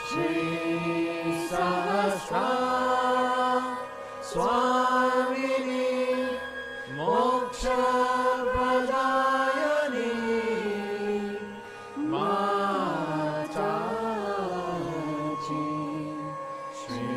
Shri Sahaja Swamini Moksha Pradayani Mataji Shri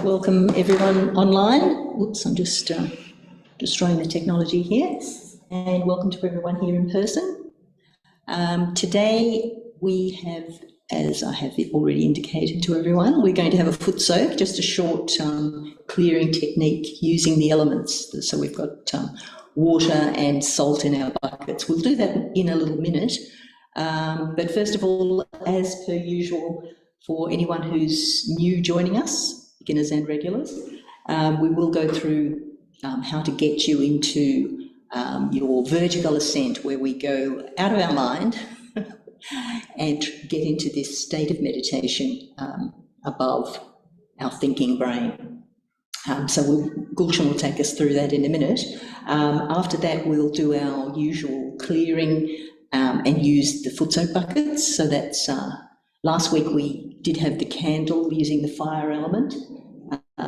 Welcome everyone online. Oops, I'm just destroying the technology here. And welcome to everyone here in person. Today we have, as I have already indicated to everyone, we're going to have a foot soak, just a short clearing technique using the elements. So we've got water and salt in our buckets. We'll do that in a little minute. But first of all, as per usual, for anyone who's new joining us, beginners and regulars, we will go through how to get you into your vertical ascent, where we go out of our mind and get into this state of meditation above our thinking brain. So Gulshan will take us through that in a minute. After that, we'll do our usual clearing and use the foot soak buckets. So that's last week we did have the candle using the fire element.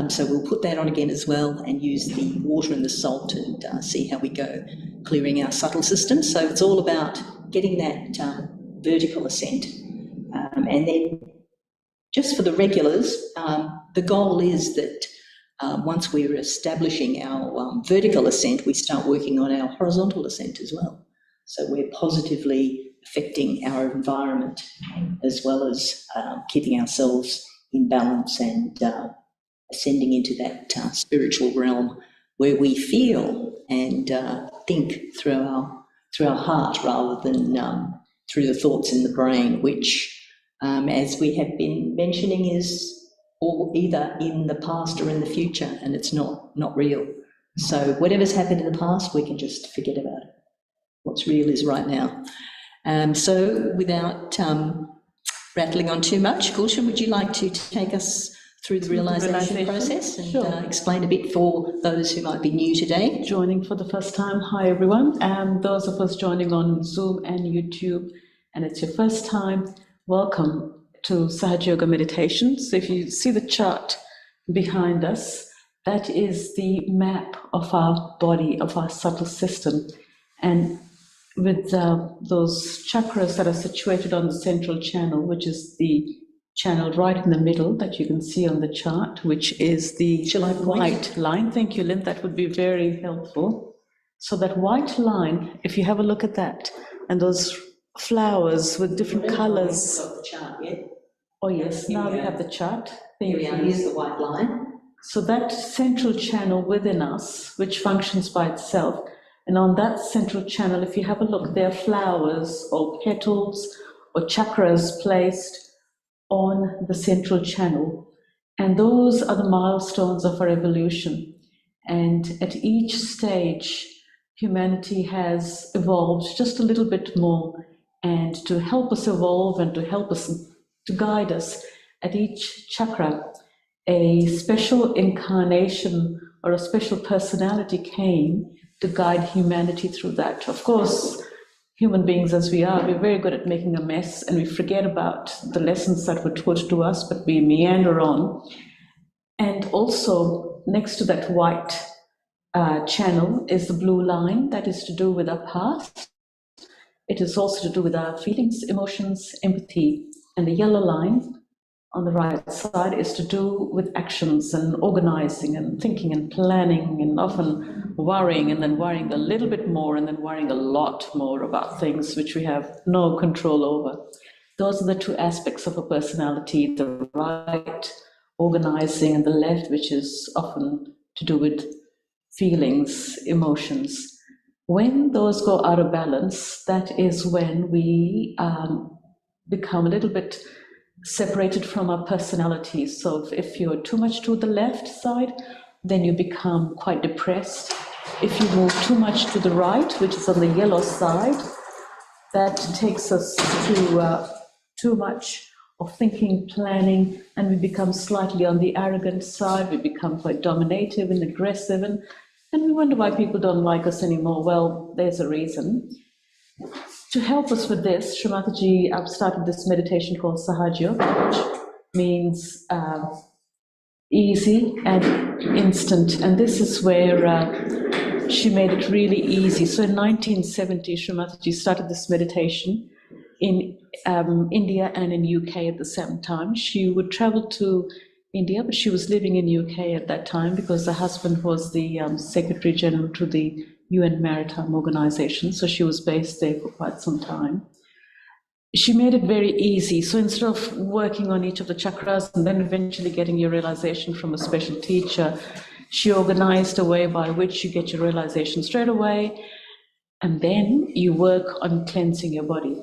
So we'll put that on again as well and use the water and the salt and see how we go clearing our subtle system. So it's all about getting that vertical ascent. And then just for the regulars, the goal is that once we're establishing our vertical ascent, we start working on our horizontal ascent as well. So we're positively affecting our environment as well as keeping ourselves in balance and ascending into that spiritual realm where we feel and think through our heart rather than through the thoughts in the brain, which, as we have been mentioning, is either in the past or in the future, and it's not real. So whatever's happened in the past, we can just forget about it. What's real is right now. So without rattling on too much, Gulshan, would you like to take us through the realisation process and sure. Explain a bit for those who might be new today? Joining for the first time, hi everyone. Those of us joining on Zoom and YouTube, and it's your first time, welcome to Sahaja Yoga meditation. So if you see the chart behind us, that is the map of our body, of our subtle system. And with those chakras that are situated on the central channel, which is the channel right in the middle that you can see on the chart, which is the white line. Thank you, Lynn, that would be very helpful. So that white line, if you have a look at that, and those flowers with different colors. Got the chart yet? Oh yes, now we have the chart. Here we are, here's the white line. So that central channel within us, which functions by itself, and on that central channel, if you have a look, there are flowers or petals or chakras placed on the central channel. And those are the milestones of our evolution. And at each stage, humanity has evolved just a little bit more. And to help us evolve and to help us, to guide us, at each chakra, a special incarnation or a special personality came to guide humanity through that. Of course, human beings as we are, we're very good at making a mess, and we forget about the lessons that were taught to us, but we meander on. And also, next to that white channel is the blue line that is to do with our past. It is also to do with our feelings, emotions, empathy. And the yellow line on the right side is to do with actions and organizing and thinking and planning, and often worrying, and then worrying a little bit more, and then worrying a lot more about things which we have no control over. Those are the two aspects of a personality, the right, organizing, and the left, which is often to do with feelings, emotions. When those go out of balance, that is when we become a little bit separated from our personality. So if you're too much to the left side, then you become quite depressed. If you move too much to the right, which is on the yellow side, that takes us to too much of thinking, planning, and we become slightly on the arrogant side. We become quite dominative and aggressive, and we wonder why people don't like us anymore. Well, there's a reason. To help us with this, Shri Mataji started this meditation called Sahaja Yoga, which means easy and instant. And this is where she made it really easy. So in 1970, Shri Mataji started this meditation in India and in UK at the same time. She would travel to India, but she was living in UK at that time because her husband was the Secretary General to the UN Maritime Organization, so she was based there for quite some time. She made it very easy. So instead of working on each of the chakras and then eventually getting your realization from a special teacher, she organized a way by which you get your realization straight away, and then you work on cleansing your body.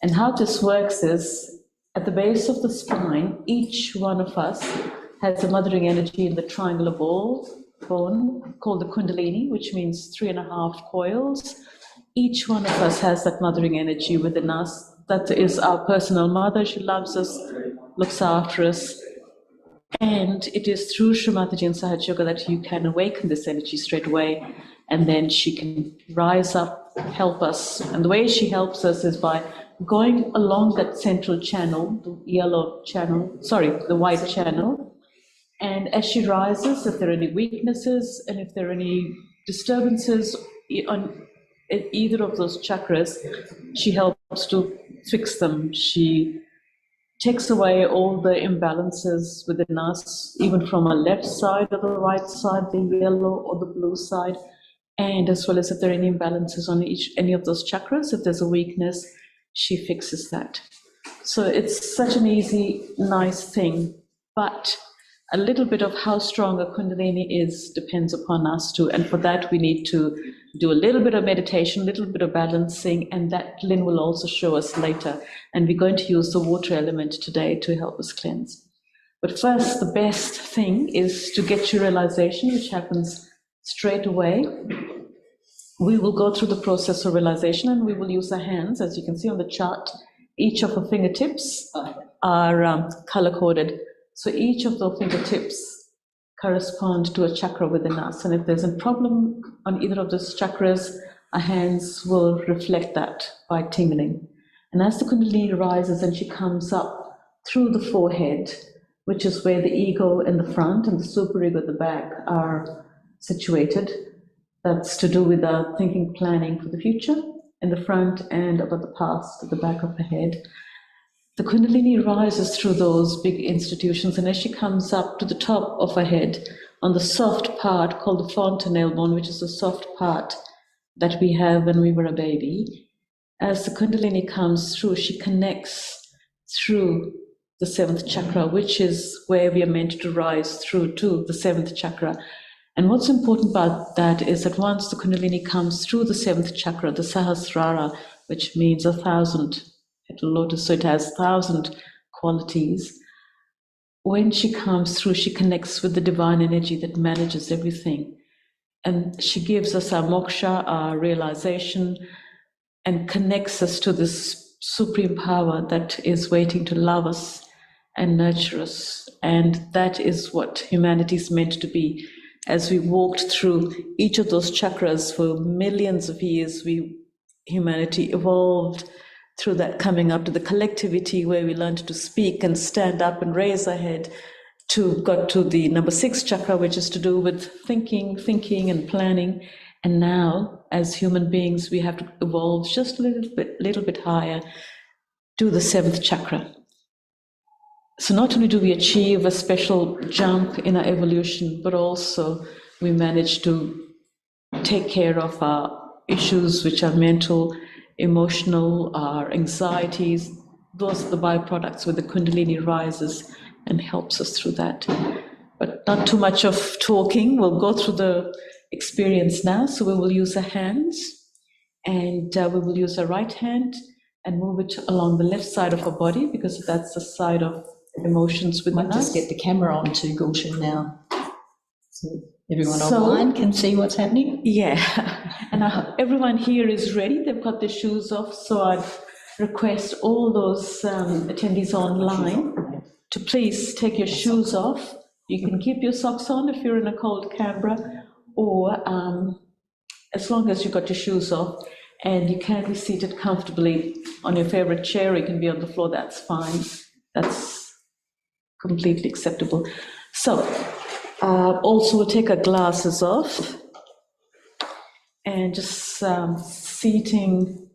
And how this works is, at the base of the spine, each one of us has a mothering energy in the triangular bone called the Kundalini, which means 3.5 coils. Each one of us has that mothering energy within us. That is our personal mother. She loves us, looks after us. And it is through Shri Mataji and Sahaja Yoga that you can awaken this energy straight away, and then she can rise up, help us. And the way she helps us is by going along that central channel, the white channel. And as she rises, if there are any weaknesses and if there are any disturbances on either of those chakras, she helps to fix them. She takes away all the imbalances within us, even from our left side or the right side, the yellow or the blue side, and as well as if there are any imbalances on any of those chakras, if there's a weakness, she fixes that. So it's such an easy, nice thing, but a little bit of how strong a Kundalini is depends upon us too, and for that we need to do a little bit of meditation, a little bit of balancing, and that Lynn will also show us later. And we're going to use the water element today to help us cleanse. But first, the best thing is to get your realization, which happens straight away. We will go through the process of realization, and we will use our hands. As you can see on the chart, each of our fingertips are color-coded. So each of the fingertips correspond to a chakra within us. And if there's a problem on either of those chakras, our hands will reflect that by tingling. And as the Kundalini rises and she comes up through the forehead, which is where the ego in the front and the superego at the back are situated, that's to do with our thinking, planning for the future in the front, and about the past at the back of the head. The Kundalini rises through those big institutions, and as she comes up to the top of her head, on the soft part called the fontanelle bone, which is the soft part that we have when we were a baby, as the Kundalini comes through, she connects through the 7th chakra, which is where we are meant to rise through to the 7th chakra. And what's important about that is that once the Kundalini comes through the 7th chakra, the Sahasrara, which means 1,000, petal lotus, so it has 1,000 qualities. When she comes through, she connects with the divine energy that manages everything. And she gives us our moksha, our realization, and connects us to this supreme power that is waiting to love us and nurture us. And that is what humanity is meant to be. As we walked through each of those chakras for millions of years, humanity evolved through that, coming up to the collectivity where we learned to speak and stand up and raise our head, got to the number 6 chakra, which is to do with thinking and planning. And now, as human beings, we have to evolve just a little bit higher to the 7th chakra. So not only do we achieve a special jump in our evolution, but also we manage to take care of our issues, which are mental, emotional, our anxieties. Those are the byproducts where the Kundalini rises and helps us through that. But not too much of talking. We'll go through the experience now. So we will use our hands, and we will use our right hand and move it along the left side of our body, because that's the side of emotions within Might just us. get the camera on to Gulshan now, so everyone online can see what's happening. Yeah, and everyone here is ready. They've got their shoes off, so I'd request all those attendees online to please take your shoes off. You can keep your socks on if you're in a cold Canberra, or as long as you've got your shoes off, and you can be seated comfortably on your favorite chair, or you can be on the floor, that's fine. That's completely acceptable. So, also we'll take our glasses off, and just seating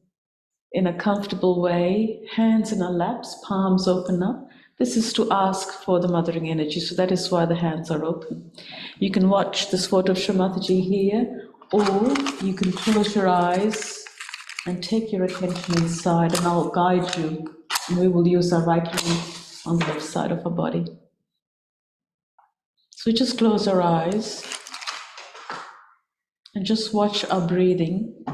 in a comfortable way, hands in our laps, palms open up. This is to ask for the mothering energy, so that is why the hands are open. You can watch this photo of Shri Mataji here, or you can close your eyes and take your attention inside, and I'll guide you. And we will use our right hand on the left side of our body. So we just close our eyes and just watch our breathing.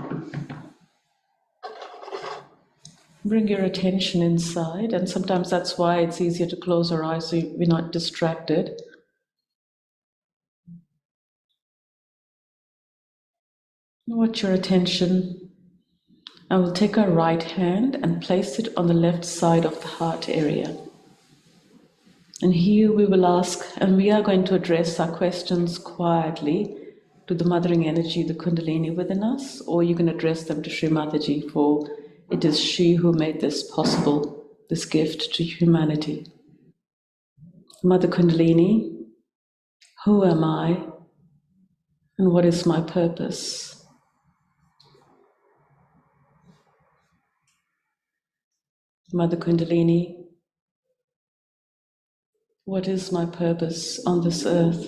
Bring your attention inside, and sometimes that's why it's easier to close our eyes so we're not distracted. Watch your attention. I will take our right hand and place it on the left side of the heart area. And here we will ask, and we are going to address our questions quietly to the mothering energy, the Kundalini within us, or you can address them to Shri Mataji, for it is she who made this possible, this gift to humanity. Mother Kundalini, who am I, and what is my purpose? Mother Kundalini, what is my purpose on this earth?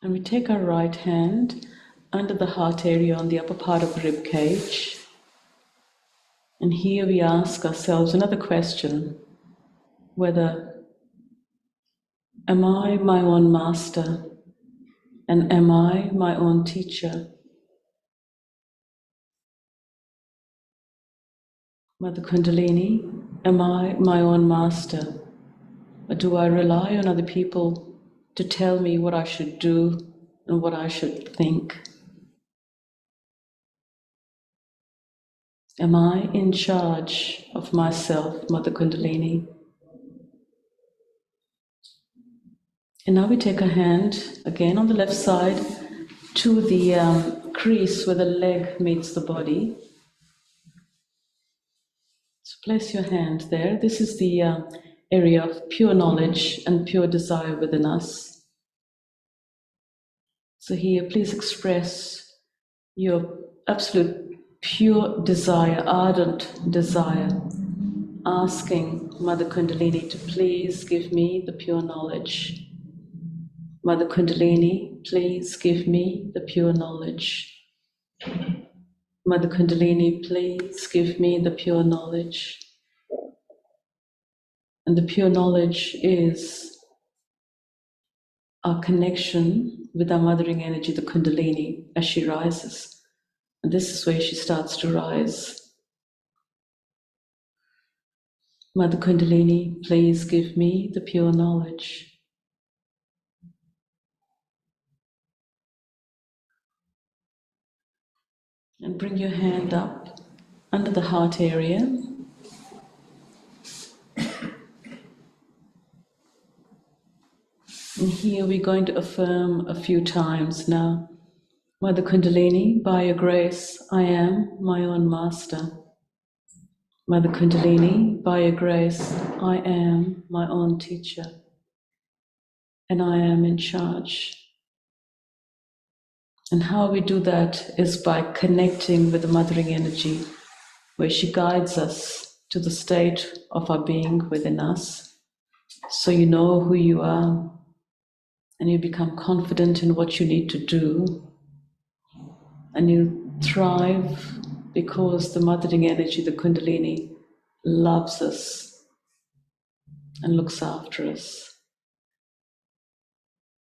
And we take our right hand under the heart area on the upper part of the rib cage. And here we ask ourselves another question, whether am I my own master, and am I my own teacher? Mother Kundalini, am I my own master, or do I rely on other people to tell me what I should do and what I should think? Am I in charge of myself, Mother Kundalini? And now we take a hand, again on the left side, to the crease where the leg meets the body. So place your hand there. This is the area of pure knowledge and pure desire within us. So here, please express your absolute pure desire, ardent desire, asking Mother Kundalini to please give me the pure knowledge. Mother Kundalini, please give me the pure knowledge. Mother Kundalini, please give me the pure knowledge. And the pure knowledge is our connection with our mothering energy, the Kundalini, as she rises. And this is where she starts to rise. Mother Kundalini, please give me the pure knowledge. And bring your hand up under the heart area. And here we're going to affirm a few times now. Mother Kundalini, by your grace, I am my own master. Mother Kundalini, by your grace, I am my own teacher. And I am in charge. And how we do that is by connecting with the mothering energy, where she guides us to the state of our being within us. So you know who you are, and you become confident in what you need to do, and you thrive because the mothering energy, the Kundalini, loves us and looks after us.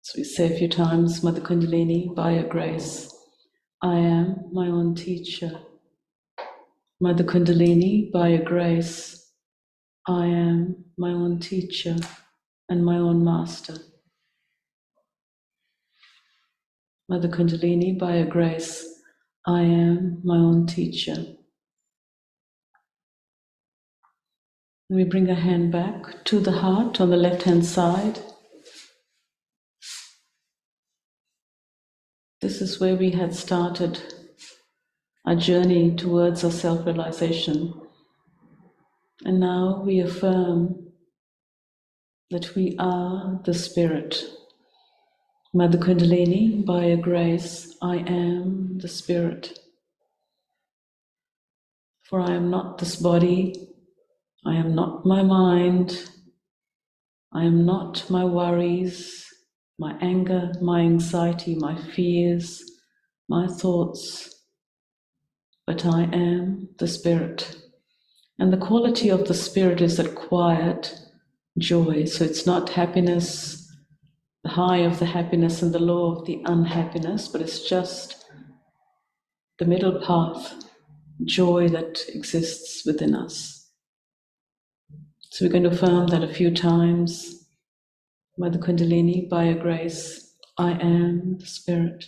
So we say a few times, Mother Kundalini, by your grace, I am my own teacher. Mother Kundalini, by your grace, I am my own teacher and my own master. Mother Kundalini, by your grace, I am my own teacher. And we bring a hand back to the heart on the left-hand side. This is where we had started our journey towards our self-realization. And now we affirm that we are the Spirit. Mother Kundalini, by your grace, I am the Spirit. For I am not this body, I am not my mind, I am not my worries, my anger, my anxiety, my fears, my thoughts, but I am the Spirit. And the quality of the Spirit is that quiet joy. So it's not happiness, the high of the happiness and the low of the unhappiness, but it's just the middle path, joy that exists within us. So we're going to affirm that a few times. Mother Kundalini, by your grace, I am the Spirit.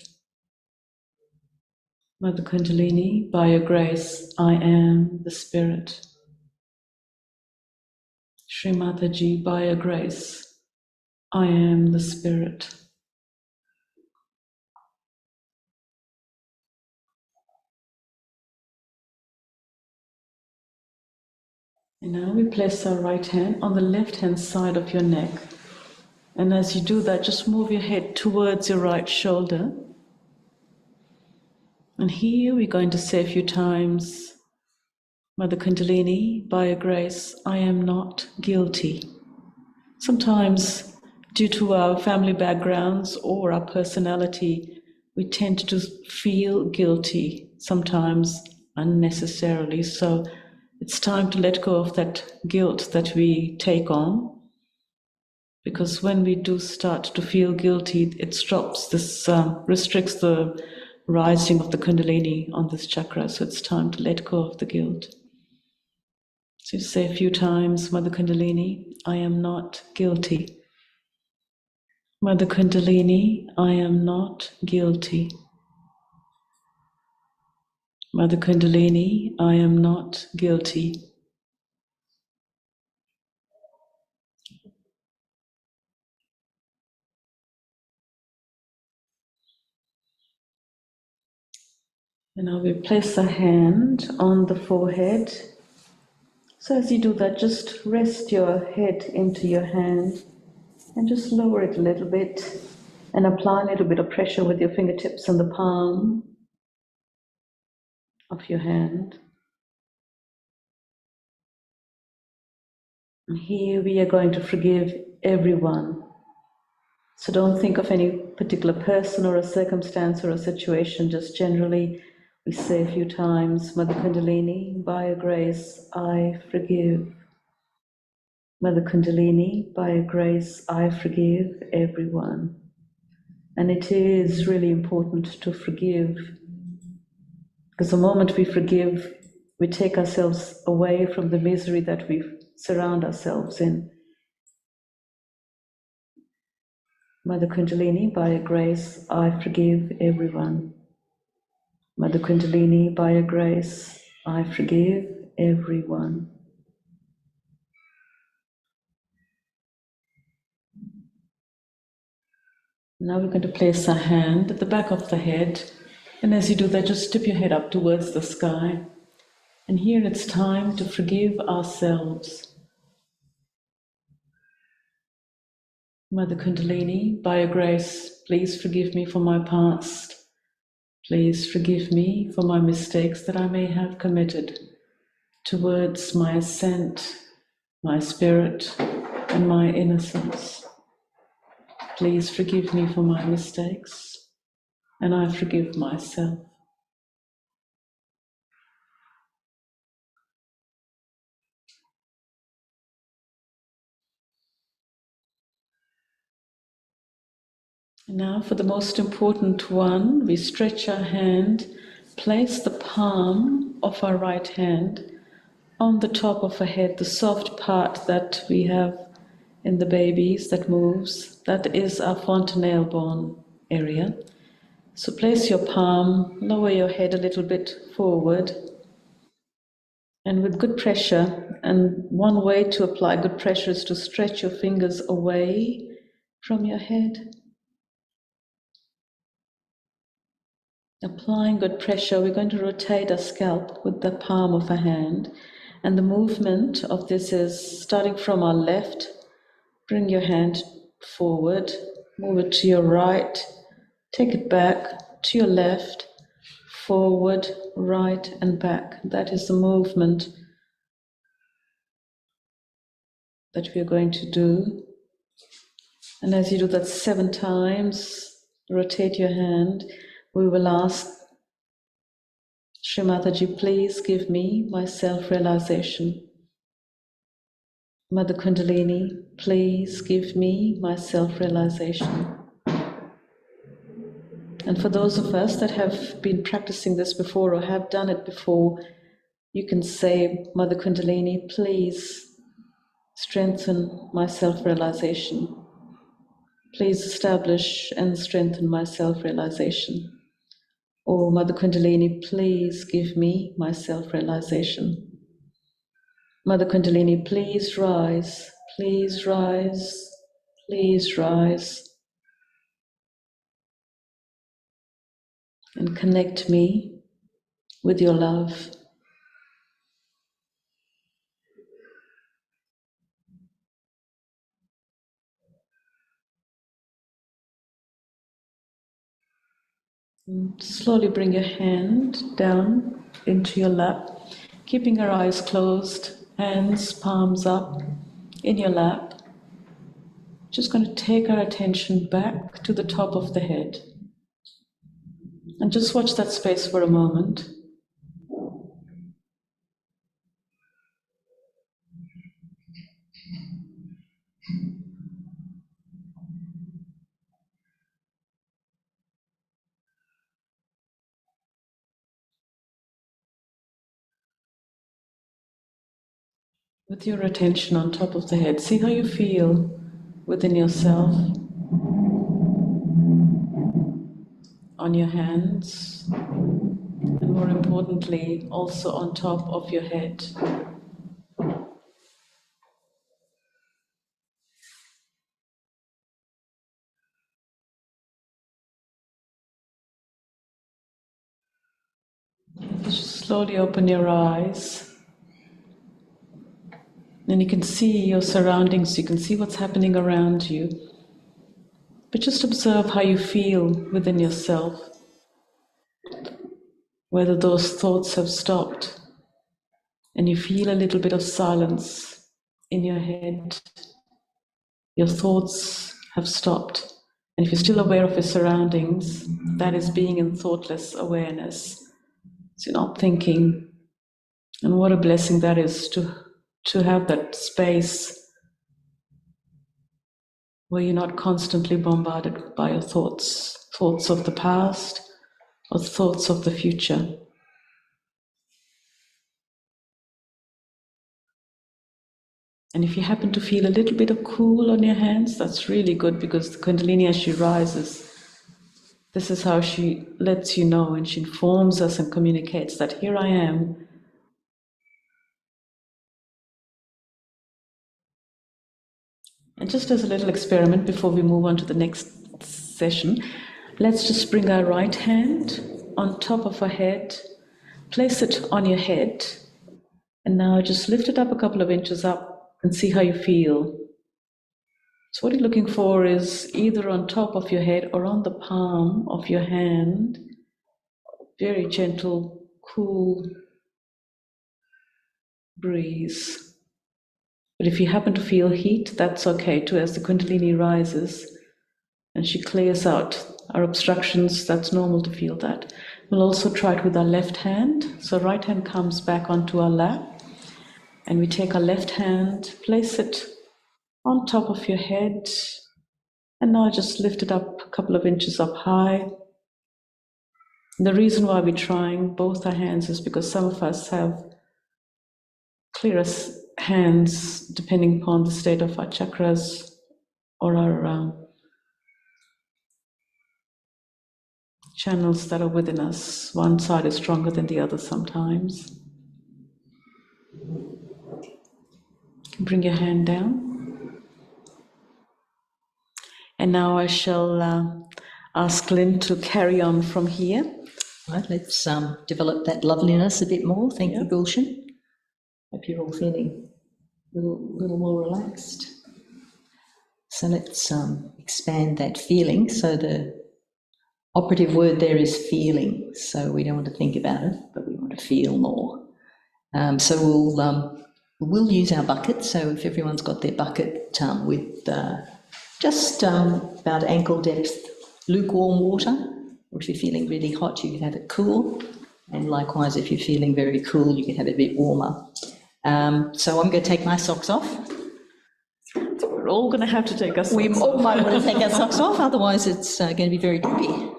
Mother Kundalini, by your grace, I am the Spirit. Shri Mataji, by your grace, I am the Spirit. And now we place our right hand on the left-hand side of your neck. And as you do that, just move your head towards your right shoulder. And here we're going to say a few times, Mother Kundalini, by your grace, I am not guilty. Sometimes, due to our family backgrounds or our personality, we tend to feel guilty, sometimes unnecessarily. So it's time to let go of that guilt that we take on, because when we do start to feel guilty, it stops this, restricts the rising of the Kundalini on this chakra. So it's time to let go of the guilt. So you say a few times, Mother Kundalini, I am not guilty. Mother Kundalini, I am not guilty. Mother Kundalini, I am not guilty. And now we place a hand on the forehead. So as you do that, just rest your head into your hand and just lower it a little bit and apply a little bit of pressure with your fingertips on the palm of your hand. And here we are going to forgive everyone. So don't think of any particular person or a circumstance or a situation, just generally we say a few times, Mother Kundalini, by your grace, I forgive. Mother Kundalini, by your grace, I forgive everyone. And it is really important to forgive, because the moment we forgive, we take ourselves away from the misery that we surround ourselves in. Mother Kundalini, by your grace, I forgive everyone. Mother Kundalini, by your grace, I forgive everyone. Now we're going to place our hand at the back of the head, and as you do that, just tip your head up towards the sky. And here it's time to forgive ourselves. Mother Kundalini, by your grace, please forgive me for my past. Please forgive me for my mistakes that I may have committed towards my ascent, my spirit, and my innocence. Please forgive me for my mistakes, and I forgive myself. Now for the most important one, we stretch our hand, place the palm of our right hand on the top of our head, the soft part that we have in the babies that moves, that is our fontanelle bone area. So place your palm, lower your head a little bit forward, and with good pressure, and one way to apply good pressure is to stretch your fingers away from your head. Applying good pressure, we're going to rotate our scalp with the palm of our hand, and the movement of this is starting from our left. Bring your hand forward, move it to your right, take it back to your left, forward, right, and back. That is the movement that we are going to do. And as you do that 7 times, rotate your hand. We will ask Shri Mataji, please give me my self-realization. Mother Kundalini, please give me my self-realization. And for those of us that have been practicing this before or have done it before, you can say, Mother Kundalini, please strengthen my self-realization. Please establish and strengthen my self-realization. Or Mother Kundalini, please give me my self-realization. Mother Kundalini, please rise, please rise, please rise. And connect me with your love. And slowly bring your hand down into your lap, keeping your eyes closed, hands, palms up in your lap. Just going to take our attention back to the top of the head. And just watch that space for a moment. With your attention on top of the head, see how you feel within yourself, on your hands, and more importantly, also on top of your head. Just slowly open your eyes. And you can see your surroundings, you can see what's happening around you. But just observe how you feel within yourself, whether those thoughts have stopped and you feel a little bit of silence in your head. Your thoughts have stopped. And if you're still aware of your surroundings, that is being in thoughtless awareness. So you're not thinking. And what a blessing that is to have that space where you're not constantly bombarded by your thoughts of the past or thoughts of the future. And if you happen to feel a little bit of cool on your hands, that's really good, because the Kundalini, as she rises, This is how she lets you know, and she informs us and communicates that here I am. And just as a little experiment before we move on to the next session, let's just bring our right hand on top of our head, place it on your head, and now just lift it up a couple of inches up and see how you feel. So what you're looking for is either on top of your head or on the palm of your hand, very gentle, cool breeze. But if you happen to feel heat, that's okay too. As the Kundalini rises and she clears out our obstructions, that's normal to feel that. We'll also try it with our left hand. So right hand comes back onto our lap, and we take our left hand, place it on top of your head, and now just lift it up a couple of inches up high. The reason why we're trying both our hands is because some of us have clearer hands depending upon the state of our chakras or our channels that are within us. One side is stronger than the other sometimes. Bring your hand down. And now I shall ask Lynn to carry on from here. Right, let's develop that loveliness a bit more. Thank you, Gulshan. Hope you're all feeling a little more relaxed. So let's expand that feeling. So the operative word there is feeling. So we don't want to think about it, but we want to feel more. So we'll use our bucket. So if everyone's got their bucket with just about ankle depth lukewarm water, or if you're feeling really hot, you can have it cool. And likewise, if you're feeling very cool, you can have it a bit warmer. So I'm going to take my socks off. We're all going to have to take our socks off. We all might want to take our socks off, otherwise it's going to be very drippy.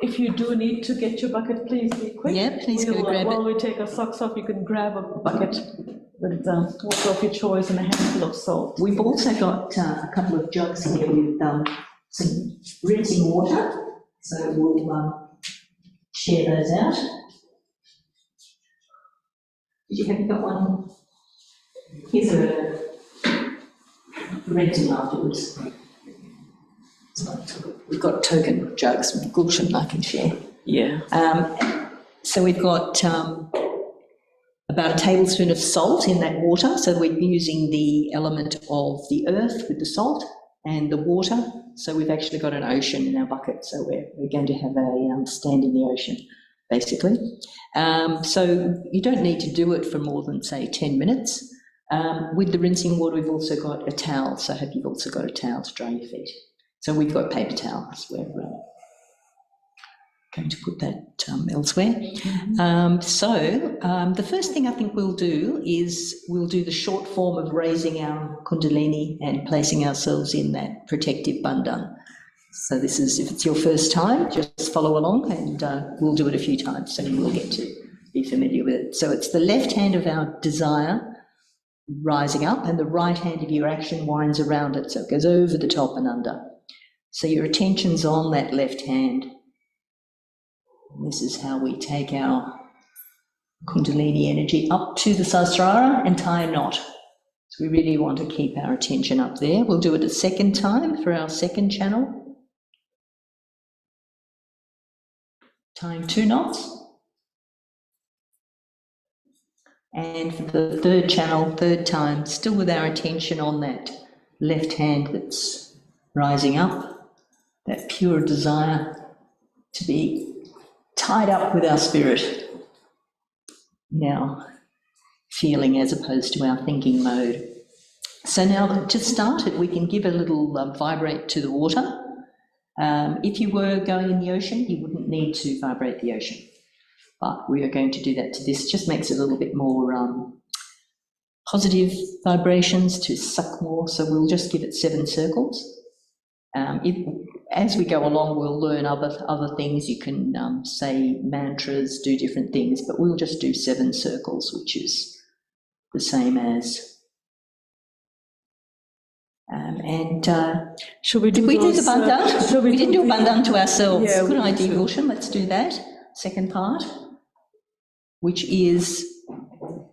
If you do need to get your bucket, please be quick. Yeah, please go grab it. While we take our socks off, you can grab a bucket with water of your choice and a handful of salt. We've also got a couple of jugs here with some rinsing water, so we'll share those out. Have you got one? Here's a rinsing afterwards. So we've got token jugs with Gulshan I can share. Yeah. So we've got about a tablespoon of salt in that water. So we're using the element of the earth with the salt and the water. So we've actually got an ocean in our bucket. So we're going to have a stand in the ocean, basically. So you don't need to do it for more than, say, 10 minutes. With the rinsing water, we've also got a towel. So I hope you've also got a towel to dry your feet. So we've got paper towels. We're going to put that elsewhere. Mm-hmm. The first thing I think we'll do is we'll do the short form of raising our Kundalini and placing ourselves in that protective bandhan. So this is, if it's your first time, just follow along, and we'll do it a few times so you will get to be familiar with it. So it's the left hand of our desire rising up, and the right hand of your action winds around it, so it goes over the top and under. So your attention's on that left hand. And this is how we take our Kundalini energy up to the Sahasrara and tie a knot. So we really want to keep our attention up there. We'll do it a second time for our second channel. Tying 2 knots. And for the third channel, third time, still with our attention on that left hand that's rising up, that pure desire to be tied up with our spirit, now feeling as opposed to our thinking mode. So now to start it, we can give a little vibrate to the water. If you were going in the ocean, you wouldn't need to vibrate the ocean, but we are going to do that to this. Just makes it a little bit more positive vibrations to suck more, so we'll just give it 7 circles. As we go along, we'll learn other things. You can say mantras, do different things, but we'll just do 7 circles, which is the same as Should we do Did we do the those, bandhan? shall We didn't do a bandhan to ourselves. Yeah, Good we need idea, to. Gulshan. Let's do that. Second part, which is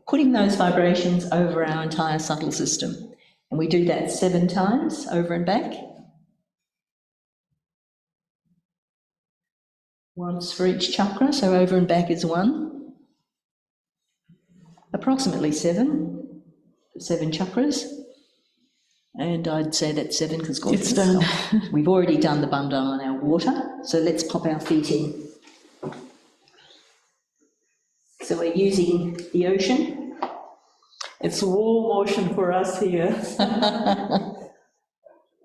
putting those vibrations over our entire subtle system. And we do that 7 times over and back. Once for each chakra, so over and back is 1. Approximately 7 chakras. And I'd say that's 7 because It's done. We've already done the bandhan on our water, so let's pop our feet in. So we're using the ocean. It's warm ocean for us here.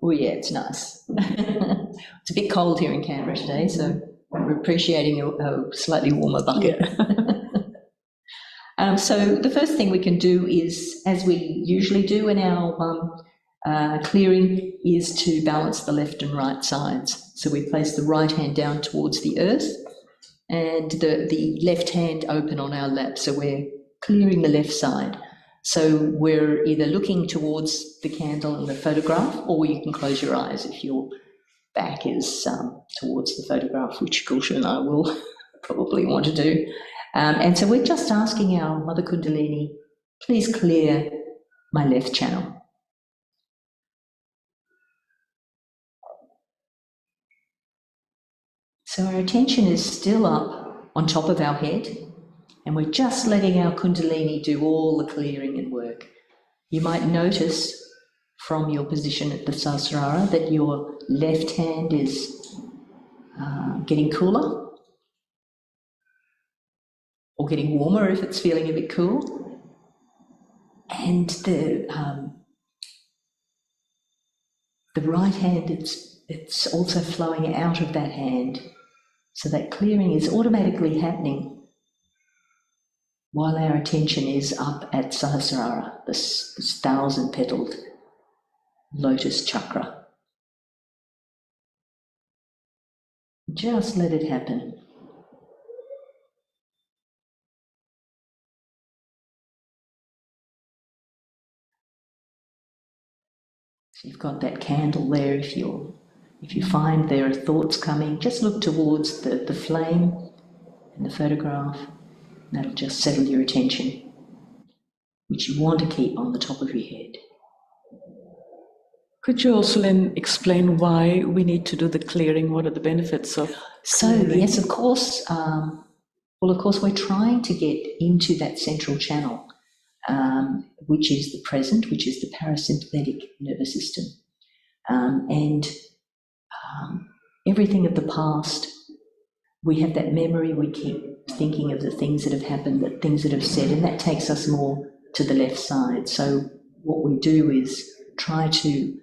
Oh yeah, it's nice. It's a bit cold here in Canberra today, so we're appreciating a slightly warmer bucket. Yeah. So the first thing we can do is, as we usually do in our clearing, is to balance the left and right sides. So we place the right hand down towards the earth and the left hand open on our lap. So we're clearing the left side. So we're either looking towards the candle in the photograph, or you can close your eyes if your back is towards the photograph, which Gulshan and I will probably want to do. And so we're just asking our Mother Kundalini, please clear my left channel. So our attention is still up on top of our head, and we're just letting our Kundalini do all the clearing and work. You might notice from your position at the Sahasrara that your left hand is getting cooler or getting warmer if it's feeling a bit cool. And the right hand, it's also flowing out of that hand. So that clearing is automatically happening while our attention is up at Sahasrara, this 1,000-petaled lotus chakra. Just let it happen. So you've got that candle there. If you find there are thoughts coming, just look towards the flame in the photograph. That'll just settle your attention, which you want to keep on the top of your head. Could you also, Lynn, explain why we need to do the clearing? What are the benefits of clearing? Yes, of course. Of course, we're trying to get into that central channel, which is the present, which is the parasympathetic nervous system. And everything of the past, we have that memory, we keep thinking of the things that have happened, the things that have said, and that takes us more to the left side. So what we do is try to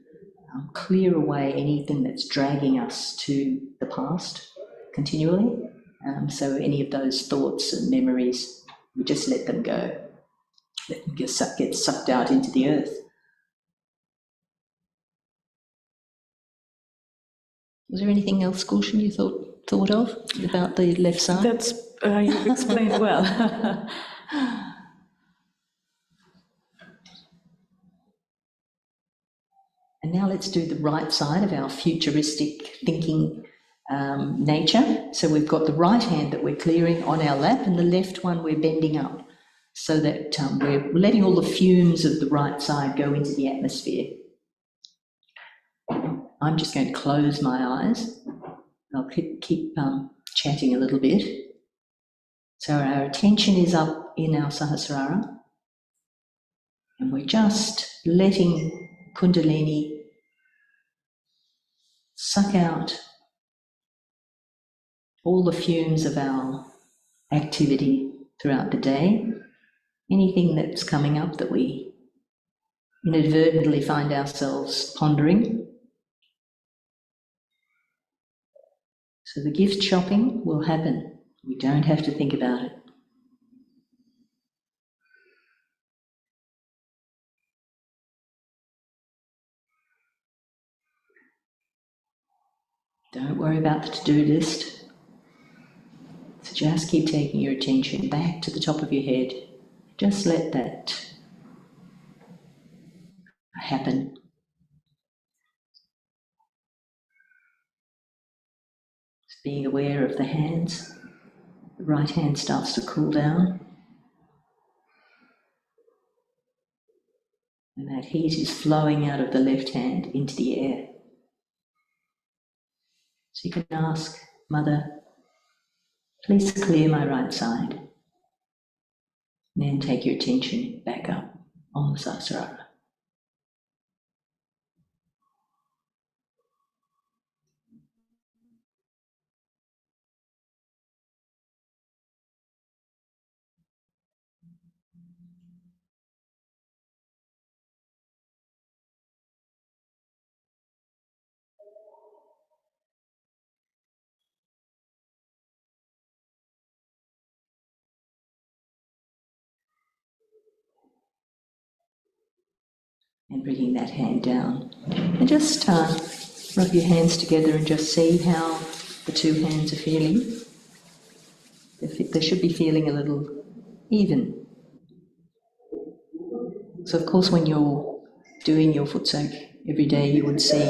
clear away anything that's dragging us to the past continually. So any of those thoughts and memories, we just let them go. Let them get sucked out into the earth. Was there anything else, Gulshan, you thought of about the left side? That's, you've explained well. And now let's do the right side of our futuristic thinking nature. So we've got the right hand that we're clearing on our lap, and the left one we're bending up, so that we're letting all the fumes of the right side go into the atmosphere. I'm just going to close my eyes. I'll keep chatting a little bit. So our attention is up in our Sahasrara, and we're just letting Kundalini suck out all the fumes of our activity throughout the day, anything that's coming up that we inadvertently find ourselves pondering. So the gift shopping will happen. We don't have to think about it. Don't worry about the to-do list. So just keep taking your attention back to the top of your head. Just let that happen. being aware of the hands. The right hand starts to cool down. And that heat is flowing out of the left hand into the air. So you can ask, Mother, please clear my right side. And then take your attention back up on the Sahasrara. And bringing that hand down. And just rub your hands together and just see how the two hands are feeling. They should be feeling a little even. So of course when you're doing your foot soak every day, you would see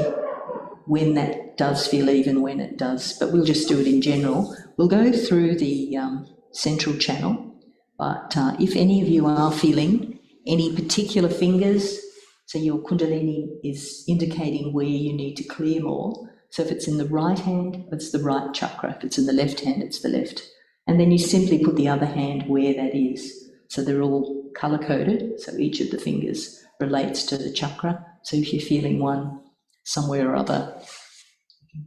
when that does feel even, when it does, but we'll just do it in general. We'll go through the central channel, but if any of you are feeling any particular fingers, so your Kundalini is indicating where you need to clear more. So if it's in the right hand, it's the right chakra. If it's in the left hand, it's the left. And then you simply put the other hand where that is. So they're all colour-coded, so each of the fingers relates to the chakra. So if you're feeling one somewhere or other,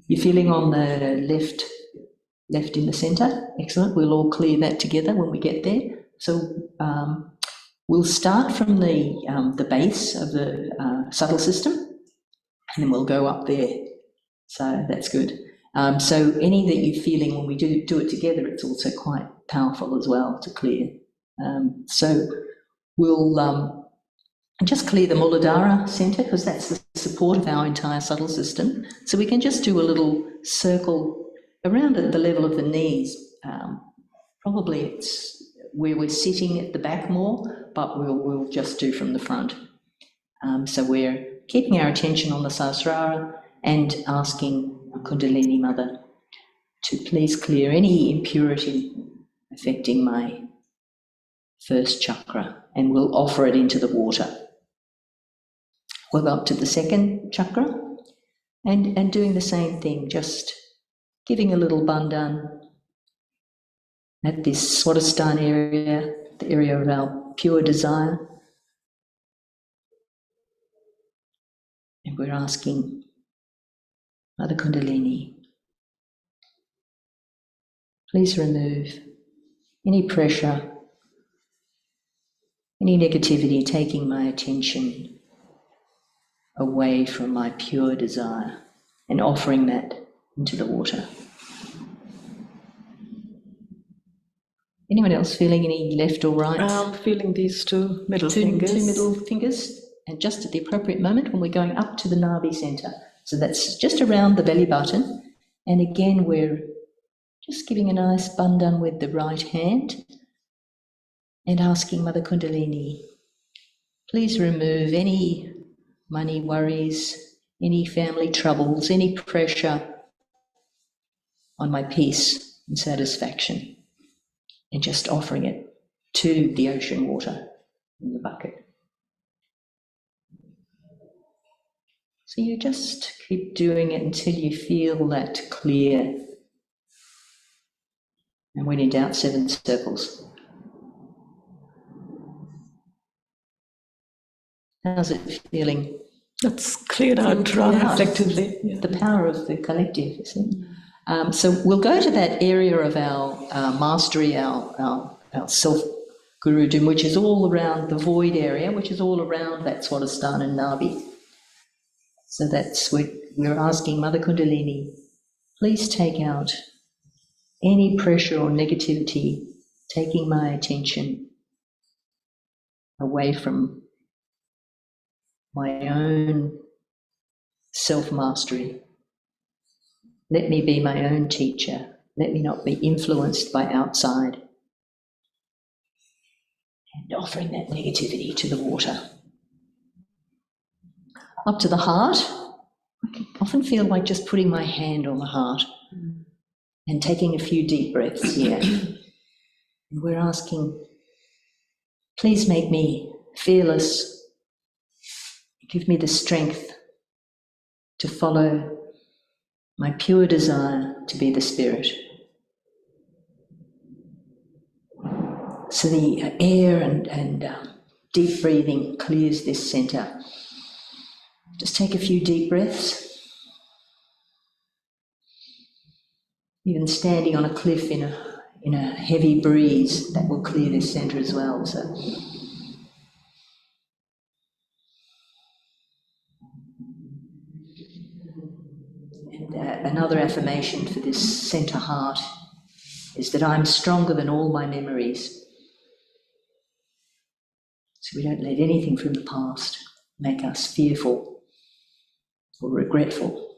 you're feeling on the left in the centre, excellent. We'll all clear that together when we get there. So we'll start from the base of the subtle system, and then we'll go up there. So that's good. So any that you're feeling when we do it together, it's also quite powerful as well to clear. So we'll just clear the Muladhara centre, because that's the support of our entire subtle system. So we can just do a little circle around at the level of the knees. Probably it's where we're sitting at the back more, but we'll just do from the front. So we're keeping our attention on the Sahasrara and asking Kundalini Mother to please clear any impurity affecting my first chakra, and we'll offer it into the water. We'll go up to the second chakra and doing the same thing, just giving a little bandhan at this Swadhisthana area, the area of our pure desire. And we're asking Mother Kundalini, please remove any pressure, any negativity taking my attention away from my pure desire, and offering that into the water. Anyone else feeling any left or right? I'm feeling these two middle fingers. Two middle fingers, and just at the appropriate moment when we're going up to the Nabi centre. So that's just around the belly button. And again, we're just giving a nice bandhan with the right hand and asking Mother Kundalini, please remove any money worries, any family troubles, any pressure on my peace and satisfaction, and just offering it to the ocean water in the bucket. So you just keep doing it until you feel that clear. And when in doubt, 7 circles. How's it feeling? That's cleared out rather effectively. Yeah. The power of the collective, you see. So we'll go to that area of our mastery, our self-gurudom, which is all around the void area, which is all around that Swadhisthana and Nabi. So that's what we're asking Mother Kundalini, please take out any pressure or negativity taking my attention away from my own self-mastery. Let me be my own teacher. Let me not be influenced by outside. And offering that negativity to the water. Up to the heart. I can often feel like just putting my hand on the heart. And taking a few deep breaths here. And we're asking, please make me fearless. Give me the strength to follow my pure desire to be the spirit. So the air and deep breathing clears this center. Just take a few deep breaths. Even standing on a cliff in a heavy breeze, that will clear this center as well. So, and another affirmation for this center heart is that I'm stronger than all my memories. So we don't let anything from the past make us fearful or regretful.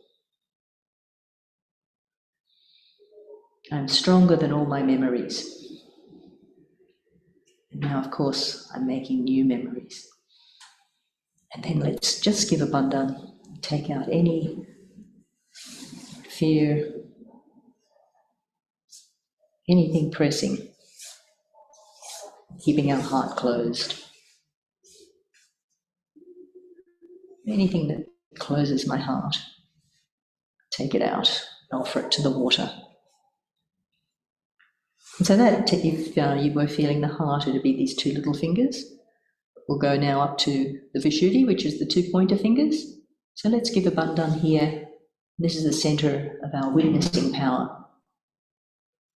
I'm stronger than all my memories. And now, of course, I'm making new memories. And then let's just give a bandhan, take out any fear, anything pressing, keeping our heart closed. Anything that closes my heart, take it out, offer it to the water. And so that, if you were feeling the heart, it would be these two little fingers. We'll go now up to the Vishuddhi, which is the two pointer fingers. So let's give a bandhan here. This is the center of our witnessing power.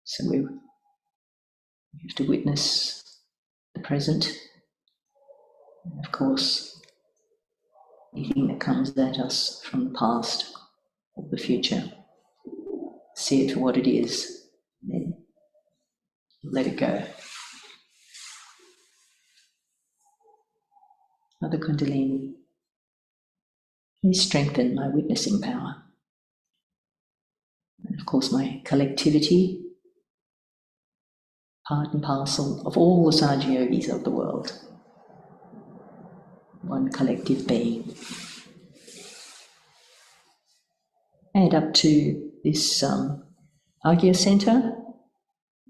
So we have to witness the present. And of course, anything that comes at us from the past or the future. See it for what it is, then let it go. Mother Kundalini, please strengthen my witnessing power. And of course, my collectivity, part and parcel of all the Sahaja Yogis of the world. One collective being. And up to this Agya Center,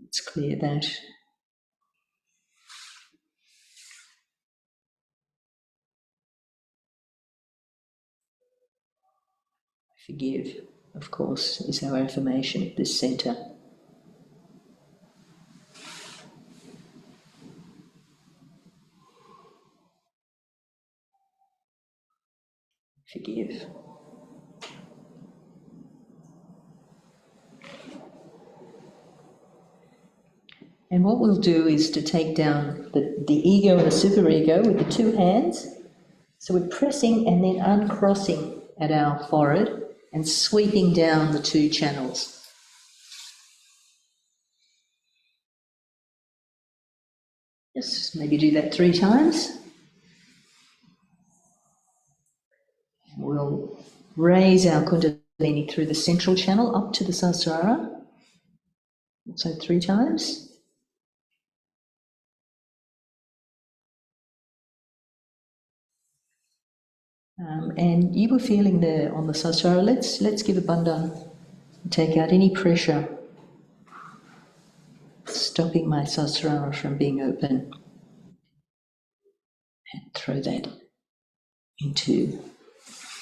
let's clear that. Forgive, of course, is our affirmation of this center. Forgive. And what we'll do is to take down the ego and the superego with the two hands. So we're pressing and then uncrossing at our forehead and sweeping down the two channels. Just maybe do that 3 times. We'll raise our Kundalini through the central channel up to the Sahasrara. So 3 times. And you were feeling there on the Sahasrara. Let's give a bandhan and take out any pressure stopping my Sahasrara from being open, and throw that into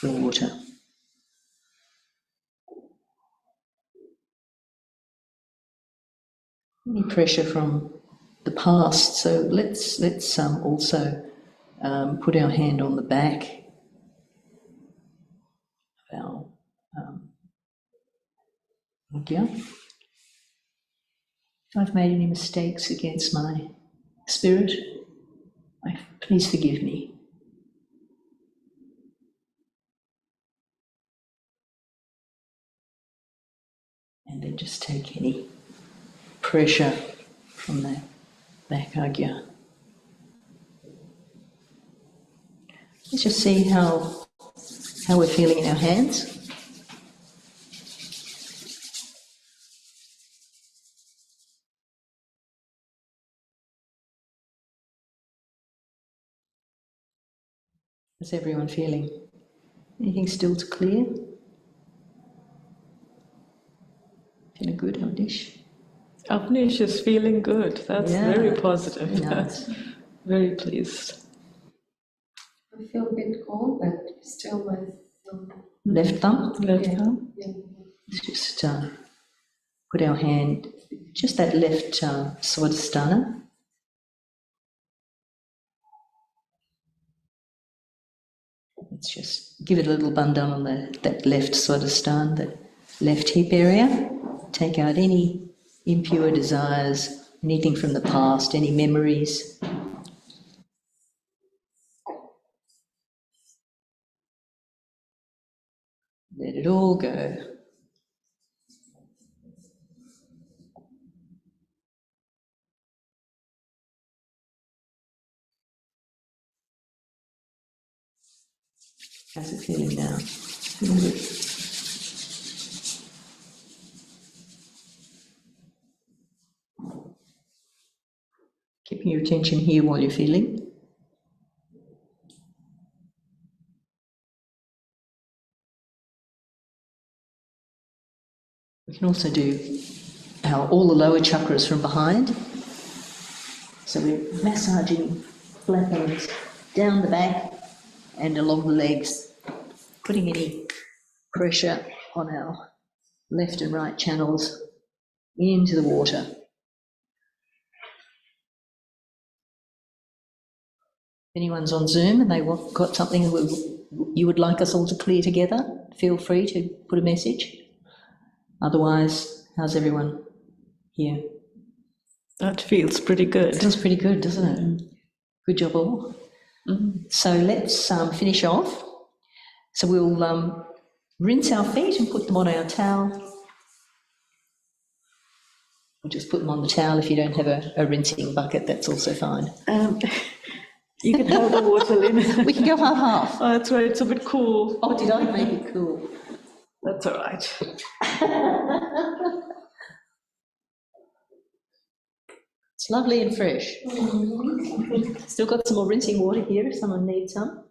the water. Any pressure from the past. So let's also put our hand on the back of our Agya. If I've made any mistakes against my spirit, please forgive me. And then just take any pressure from that back Agya. Let's just see how we're feeling in our hands. How's everyone feeling? Anything still to clear? Feeling good, Avnish? Avnish is feeling good. That's very positive. Very nice. Very pleased. I feel a bit cold, but still my thumb. Left thumb? Left arm. Yeah. Let's just put our hand, just that left Swadhisthana. Let's just give it a little bandhan on that left Swadhisthana, that left hip area. Take out any impure desires, anything from the past, any memories. Let it all go. How's it feeling now? Feeling good. Keeping your attention here while you're feeling. We can also do all the lower chakras from behind. So we're massaging flat hands down the back and along the legs, putting any pressure on our left and right channels into the water. If anyone's on Zoom and they've got something you would like us all to clear together, feel free to put a message. Otherwise, how's everyone here? That feels pretty good. It feels pretty good, doesn't it? Good job all. So let's finish off. So we'll rinse our feet and put them on our towel. We'll just put them on the towel. If you don't have a rinsing bucket, that's also fine. You can have the water, Lynn. We can go half-half. Oh, that's right, it's a bit cool. Oh, did I make it cool? That's all right. It's lovely and fresh. Still got some more rinsing water here if someone needs some.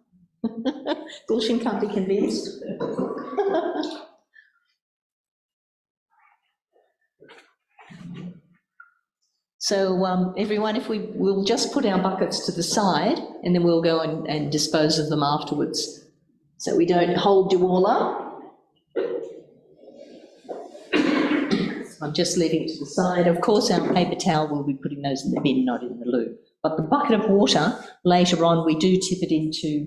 Gulshan can't be convinced. So everyone, if we'll just put our buckets to the side and then we'll go and dispose of them afterwards. So we don't hold you all up. I'm just leaving it to the side. Of course, our paper towel, we'll be putting those in the bin, not in the loo. But the bucket of water, later on, we do tip it into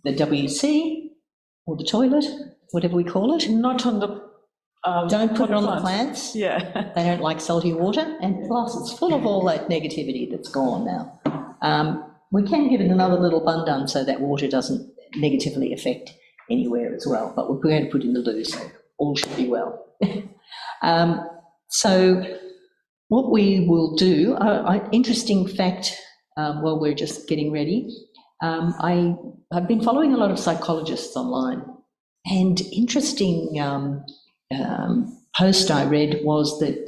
the WC or the toilet, whatever we call it. Not on the... Don't put it on the plants. Yeah. They don't like salty water. And plus, it's full of all that negativity that's gone now. We can give it another little bandhan so that water doesn't negatively affect anywhere as well. But we're going to put it in the loo, so all should be well. So what we will do, interesting fact, while we're just getting ready, I've been following a lot of psychologists online, and interesting post I read was that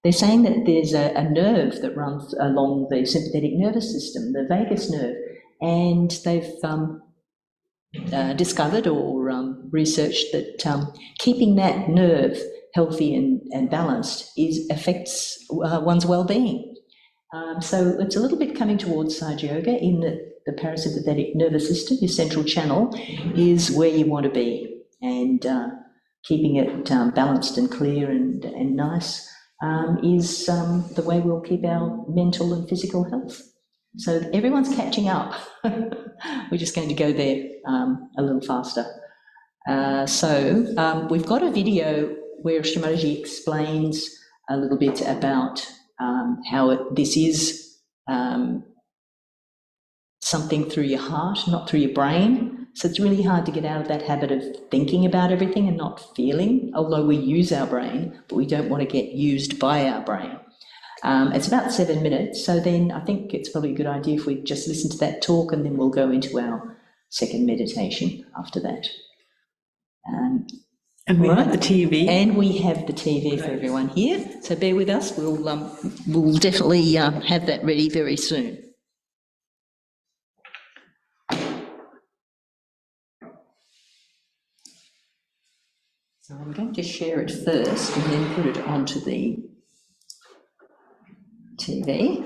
they're saying that there's a nerve that runs along the sympathetic nervous system, the vagus nerve, and they've discovered or researched that keeping that nerve healthy and balanced affects one's well-being. So it's a little bit coming towards Sahaja Yoga in that the parasympathetic nervous system, your central channel, is where you want to be, and keeping it balanced and clear and nice is the way we'll keep our mental and physical health. So everyone's catching up. We're just going to go there a little faster. So we've got a video where Shri Mataji explains a little bit about how this is something through your heart, not through your brain. So it's really hard to get out of that habit of thinking about everything and not feeling, although we use our brain, but we don't want to get used by our brain. It's about 7 minutes, so then I think it's probably a good idea if we just listen to that talk, and then we'll go into our second meditation after that. And we have the TV. And we have the TV for everyone here, so bear with us. We'll definitely have that ready very soon. So I'm going to share it first and then put it onto the TV.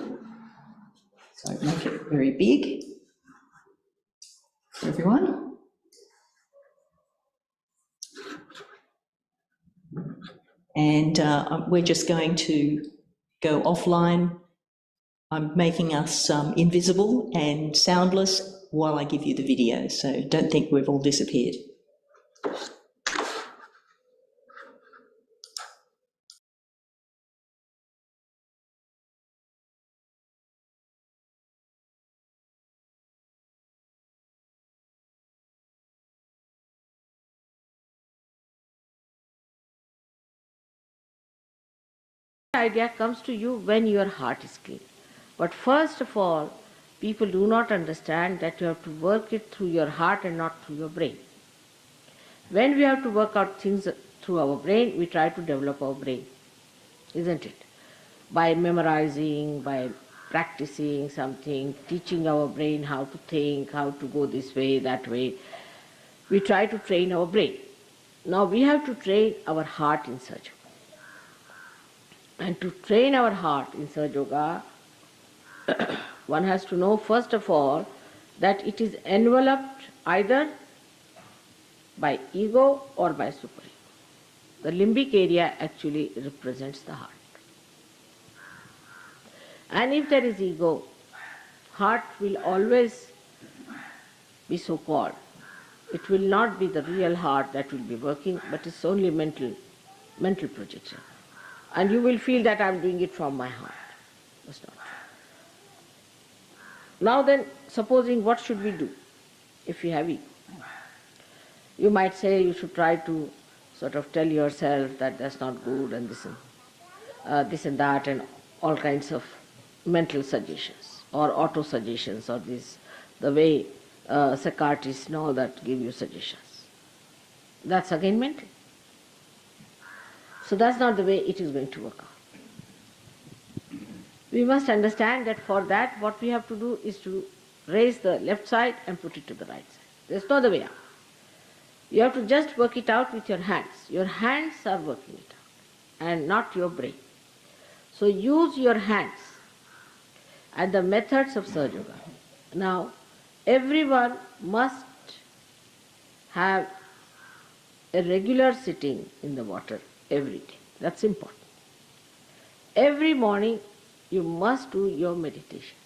So make it very big for everyone. And we're just going to go offline. I'm making us invisible and soundless while I give you the video, so don't think we've all disappeared. Idea comes to you when your heart is clean. But first of all, people do not understand that you have to work it through your heart and not through your brain. When we have to work out things through our brain, we try to develop our brain, isn't it? By memorizing, by practicing something, teaching our brain how to think, how to go this way, that way. We try to train our brain. Now we have to train our heart in Sahaja Yoga. And to train our heart in Sahaja Yoga, one has to know first of all that it is enveloped either by ego or by super ego. The limbic area actually represents the heart. And if there is ego, heart will always be so called. It will not be the real heart that will be working, but it's only mental projection. And you will feel that I'm doing it from my heart. That's not true. Now then, supposing what should we do if we have ego? You might say you should try to sort of tell yourself that that's not good and this and that and all kinds of mental suggestions or auto suggestions or the way psychiatrists and all that give you suggestions. That's again mental. So that's not the way it is going to work out. We must understand that for that what we have to do is to raise the left side and put it to the right side. There's no other way out. You have to just work it out with your hands. Your hands are working it out and not your brain. So use your hands and the methods of Sahaja Yoga. Now, everyone must have a regular sitting in the water every day. That's important. Every morning you must do your meditation.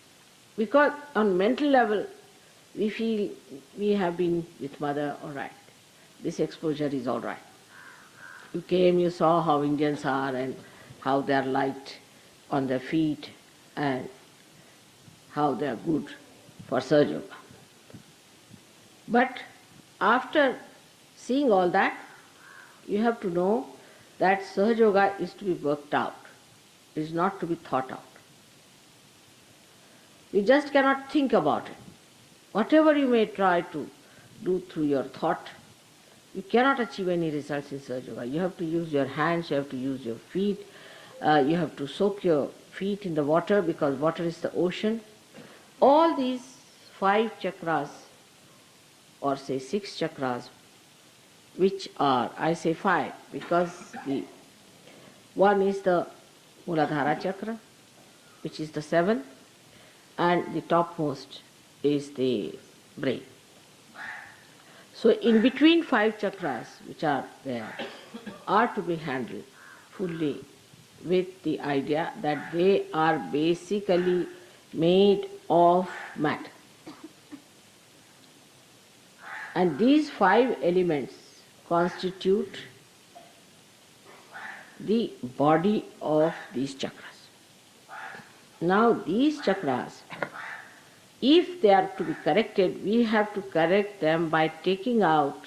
Because on mental level we feel we have been with Mother, all right. This exposure is all right. You came, you saw how Indians are and how they are light on their feet and how they are good for Sahaja Yoga. But after seeing all that, you have to know that Sahaja Yoga is to be worked out. It is not to be thought out. You just cannot think about it. Whatever you may try to do through your thought, you cannot achieve any results in Sahaja Yoga. You have to use your hands, you have to use your feet, you have to soak your feet in the water because water is the ocean. All these 5 chakras, or say 6 chakras, which are, I say 5 because the one is the Muladhara chakra, which is the 7th, and the topmost is the brain. So in between 5 chakras which are there are to be handled fully with the idea that they are basically made of matter. And these 5 elements constitute the body of these chakras. Now these chakras, if they are to be corrected, we have to correct them by taking out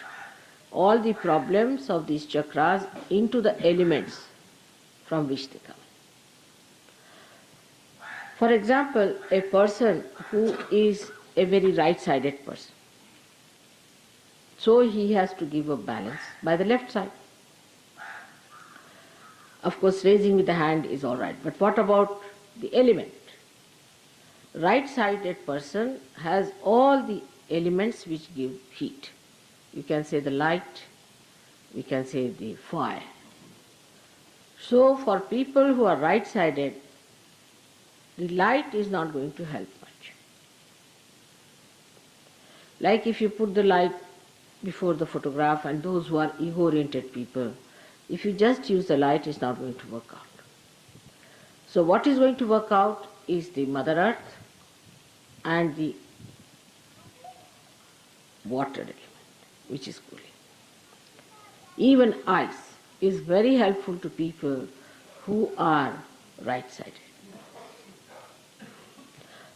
all the problems of these chakras into the elements from which they come. For example, a person who is a very right-sided person, so he has to give a balance by the left side. Of course, raising with the hand is all right, but what about the element? Right-sided person has all the elements which give heat. You can say the light, we can say the fire. So for people who are right-sided, the light is not going to help much. Like if you put the light before the photograph, and those who are ego-oriented people, if you just use the light, it's not going to work out. So what is going to work out is the Mother Earth and the water element, which is cooling. Even ice is very helpful to people who are right-sided.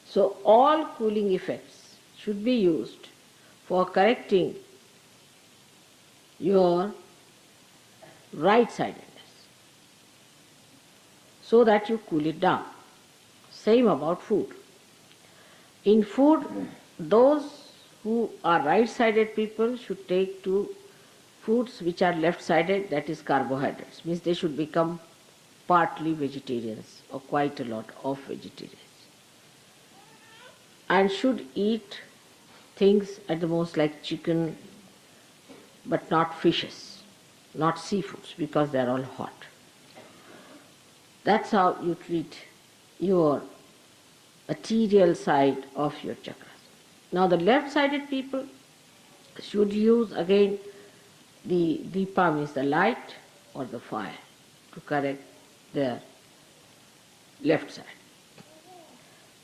So all cooling effects should be used for correcting your right-sidedness so that you cool it down. Same about food. In food, those who are right-sided people should take to foods which are left-sided, that is carbohydrates, means they should become partly vegetarians or quite a lot of vegetarians, and should eat things at the most like chicken, but not fishes, not seafoods, because they are all hot. That's how you treat your material side of your chakras. Now the left-sided people should use again the Deepa, means the light or the fire, to correct their left side.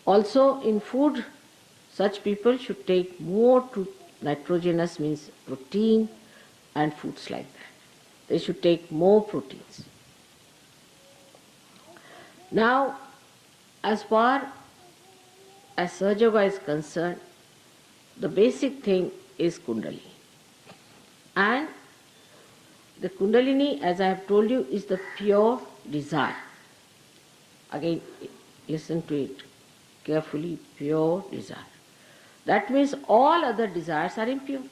Also in food, such people should take more to nitrogenous, means protein, and foods like that. They should take more proteins. Now, as far as Sahaja Yoga is concerned, the basic thing is Kundalini. And the Kundalini, as I have told you, is the pure desire. Again, listen to it carefully, pure desire. That means all other desires are impure.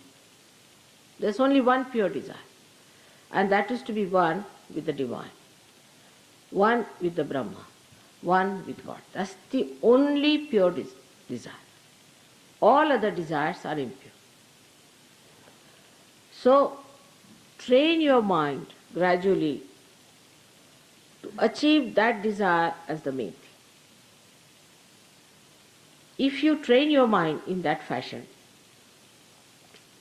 There's only one pure desire, and that is to be one with the divine, one with the Brahma, one with God. That's the only pure desire. All other desires are impure. So, train your mind gradually to achieve that desire as the main thing. If you train your mind in that fashion,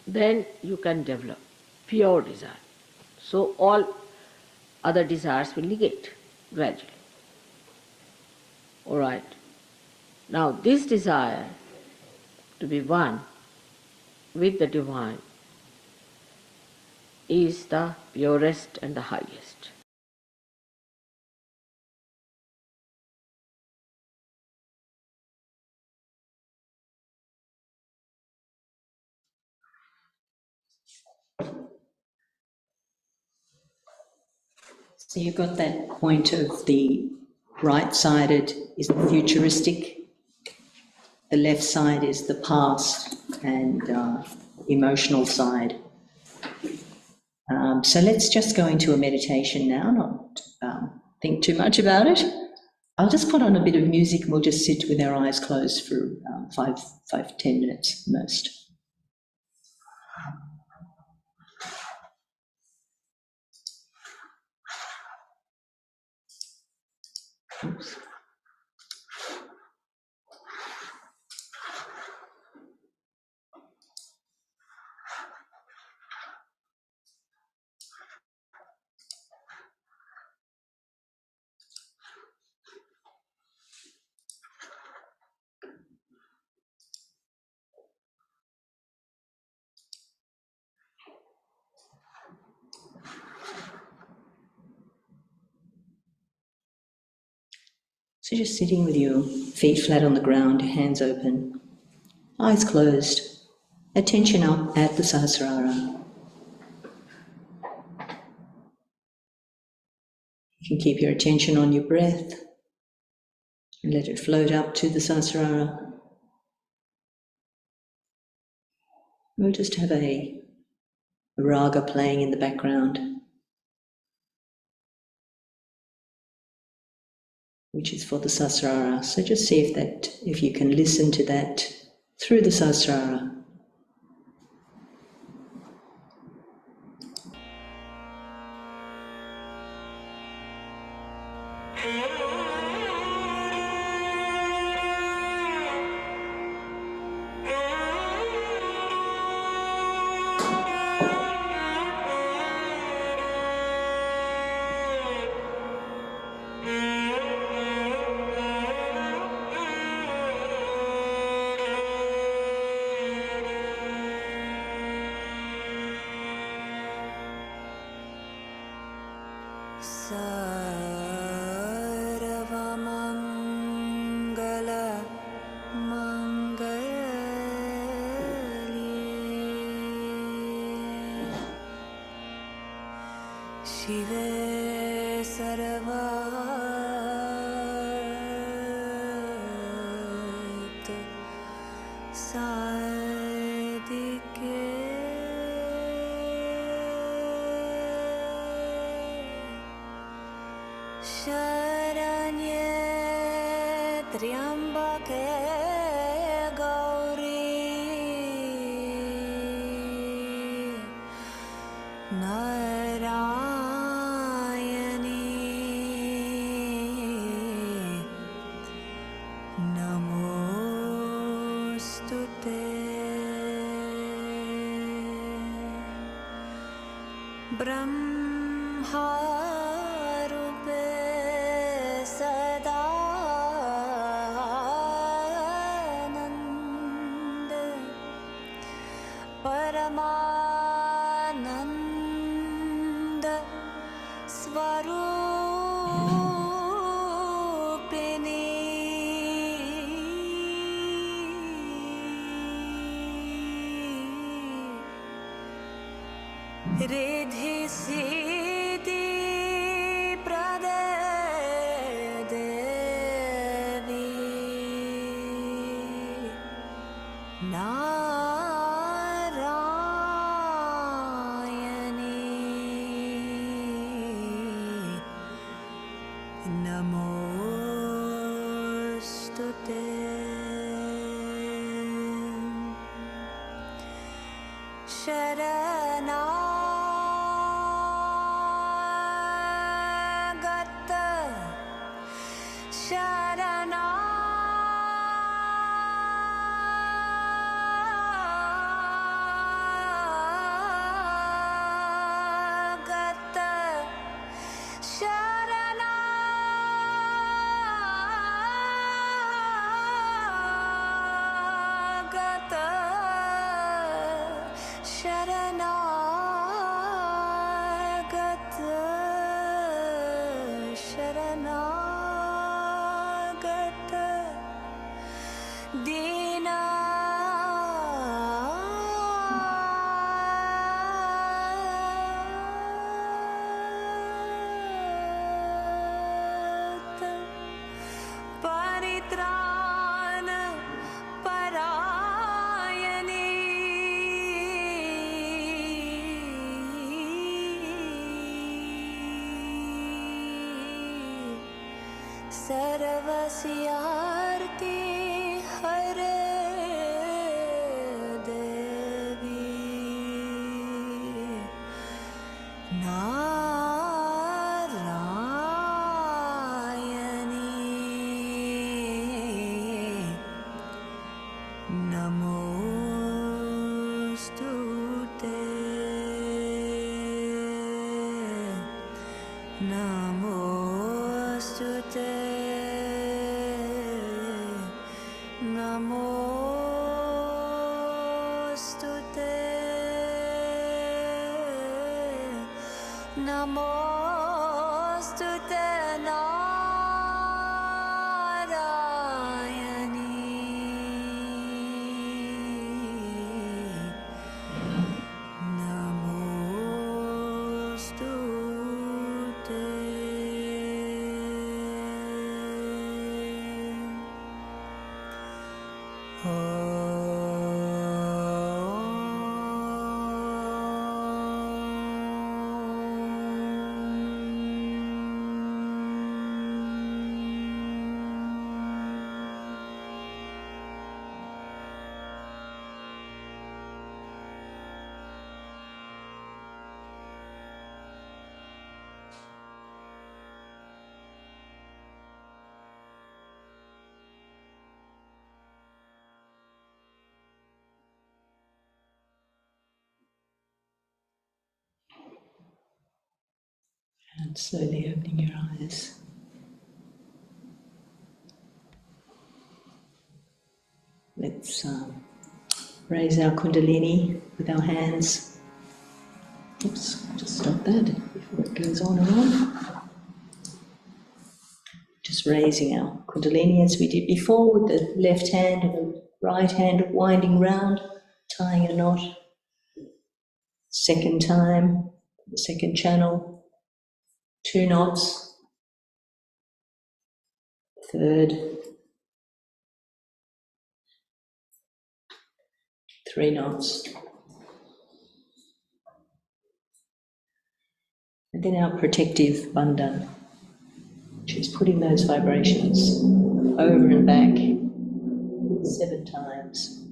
then you can develop pure desire. So all other desires will negate gradually. All right. Now this desire to be one with the divine is the purest and the highest. So you've got that point of the right-sided is the futuristic, the left side is the past and emotional side. So let's just go into a meditation now, not think too much about it. I'll just put on a bit of music and we'll just sit with our eyes closed for 5-10 minutes most. Oops. So just sitting with your feet flat on the ground, hands open, eyes closed, attention up at the Sahasrara. You can keep your attention on your breath and let it float up to the Sahasrara. We'll just have a raga playing in the background, which is for the Sahasrara. So just see if you can listen to that through the Sahasrara. सर्वमङ्गल मङ्गल्ये शिवे सर्वार्थ साधिके शरण्ये त्र्यम्बके गौरी नारायणी नमोस्तुते ब्रह्मारूपे सदानन्द परमानन्द स्वरूपिणी रिद्धि सिद्धि प्रदे देवी नारायणी नमोस्तुते शरणागत शरणागत शरणागत शरणागत शरणागत दीना परित्राण परायणी सर्वस्यार्ति हरे देवी नारायणी नमोस्तुते नमोस्तुते नमोस्तुते नमोस्तुते नारायणी नमोस्तुते And slowly opening your eyes. Let's raise our Kundalini with our hands. Oops, just stop that before it goes on and on. Just raising our Kundalini as we did before, with the left hand and the right hand winding round, tying a knot. Second time, the second channel, 2 knots. Third, 3 knots. And then our protective bandhan, which is putting those vibrations over and back 7 times,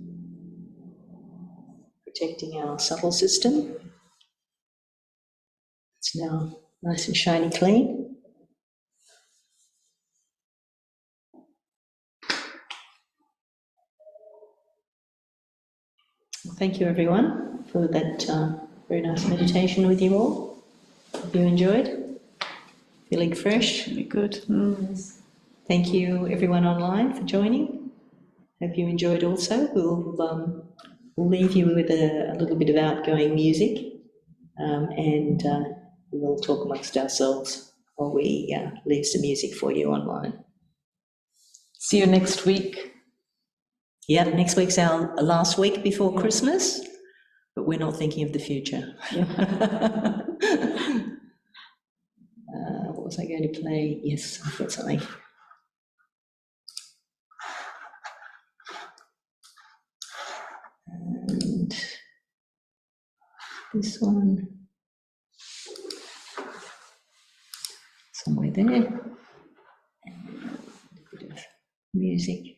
protecting our subtle system. It's now nice and shiny clean. Well, thank you everyone for that very nice meditation with you all. Hope you enjoyed. Feeling fresh? Really good. Thank you everyone online for joining. Hope you enjoyed also. We'll leave you with a little bit of outgoing music, and we'll talk amongst ourselves while we leave some music for you online. See you next week. Yeah, next week's our last week before Christmas, but we're not thinking of the future. What was I going to play? Yes, I've got something. And this one, somewhere there, and a bit of music.